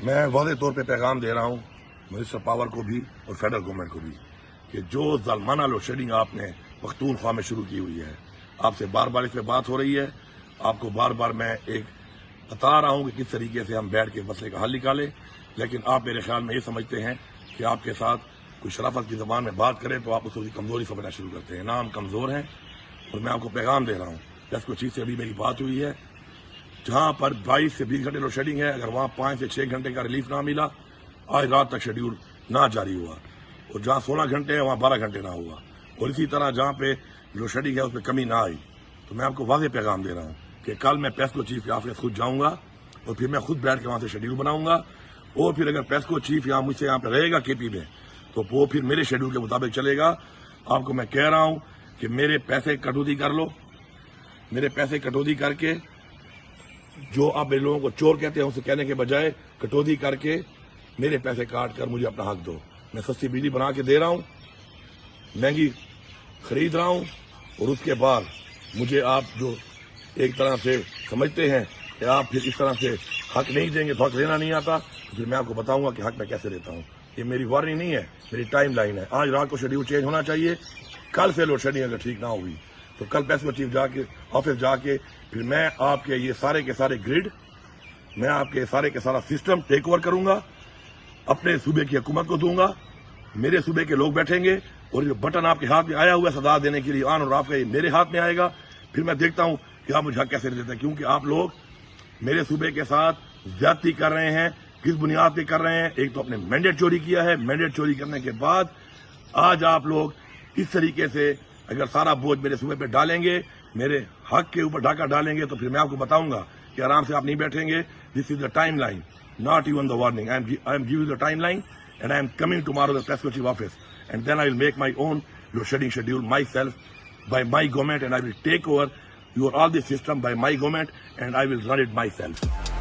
میں واضح طور پہ پیغام دے رہا ہوں منسٹر پاور کو بھی اور فیڈرل گورنمنٹ کو بھی کہ جو ظالمانہ لوڈ شیڈنگ آپ نے پختونخوا میں شروع کی ہوئی ہے، آپ سے بار بار اس پہ بات ہو رہی ہے. آپ کو بار بار میں ایک بتا رہا ہوں کہ کس طریقے سے ہم بیٹھ کے مسئلے کا حل نکالیں، لیکن آپ میرے خیال میں یہ سمجھتے ہیں کہ آپ کے ساتھ کوئی شرافت کی زبان میں بات کرے تو آپ اس کی کمزوری سمجھنا شروع کرتے ہیں. نہ ہم کمزور ہیں، اور میں آپ کو پیغام دے رہا ہوں جس کو چیز سے ابھی میری بات ہوئی ہے، جہاں پر 22 سے 20 گھنٹے لوڈ شیڈنگ ہے، اگر وہاں 5 سے 6 گھنٹے کا ریلیف نہ ملا، آج رات تک شیڈیول نہ جاری ہوا، اور جہاں 16 گھنٹے ہے وہاں 12 گھنٹے نہ ہوا، اور اسی طرح جہاں پہ لوڈ شیڈنگ ہے اس پہ کمی نہ آئی. تو میں آپ کو واضح پیغام دے رہا ہوں کہ کل میں پیسکو چیف کے آفس خود جاؤں گا، اور پھر میں خود بیٹھ کے وہاں سے شیڈیول بناؤں گا، اور پھر اگر پیسکو چیف مجھ سے یہاں پہ رہے گا کے پی میں تو وہ پھر میرے شیڈیول کے مطابق چلے گا. آپ کو میں کہہ رہا ہوں کہ میرے پیسے کٹوتی کر لو، میرے پیسے کٹوتی کر کے، جو آپ میرے لوگوں کو چور کہتے ہیں اسے کہنے کے بجائے کٹوتی کر کے میرے پیسے کاٹ کر مجھے اپنا حق دو. میں سستی بجلی بنا کے دے رہا ہوں، مہنگی خرید رہا ہوں، اور اس کے بعد مجھے آپ جو ایک طرح سے سمجھتے ہیں کہ آپ پھر اس طرح سے حق نہیں دیں گے تو حق لینا نہیں آتا، تو پھر میں آپ کو بتاؤں گا کہ حق میں کیسے لیتا ہوں. یہ میری وارننگ نہیں ہے، میری ٹائم لائن ہے. آج رات کو شیڈیول چینج ہونا چاہیے. کل سے لوڈ شیڈنگ اگر ٹھیک نہ ہوئی تو کل پیسکو چیف جا کے آفس جا کے پھر میں آپ کے یہ سارے کے سارے گریڈ، میں آپ کے سارے کے سارا سسٹم ٹیک اوور کروں گا، اپنے صوبے کی حکومت کو دوں گا. میرے صوبے کے لوگ بیٹھیں گے، اور جو بٹن آپ کے ہاتھ میں آیا ہوا ہے صدا دینے کے لیے آن اور آف کا، یہ میرے ہاتھ میں آئے گا. پھر میں دیکھتا ہوں کہ آپ مجھے حق کیسے دیتے ہیں، کیونکہ آپ لوگ میرے صوبے کے ساتھ زیادتی کر رہے ہیں. کس بنیاد پہ کر رہے ہیں؟ ایک تو اپنے مینڈیٹ چوری کیا ہے، مینڈیٹ چوری کرنے کے بعد آج آپ لوگ اس طریقے سے اگر سارا بوجھ میرے صوبے پہ ڈالیں گے، میرے حق کے اوپر ڈھاکہ ڈالیں گے، تو پھر میں آپ کو بتاؤں گا کہ آرام سے آپ نہیں بیٹھیں گے. دس از دا ٹائم لائن، not even the warning. I am giving the timeline, and I am coming tomorrow to the Pesco Chief office, and then I will make my own load shedding schedule myself by my government, and I will take over all the system by my government, and I will run it myself.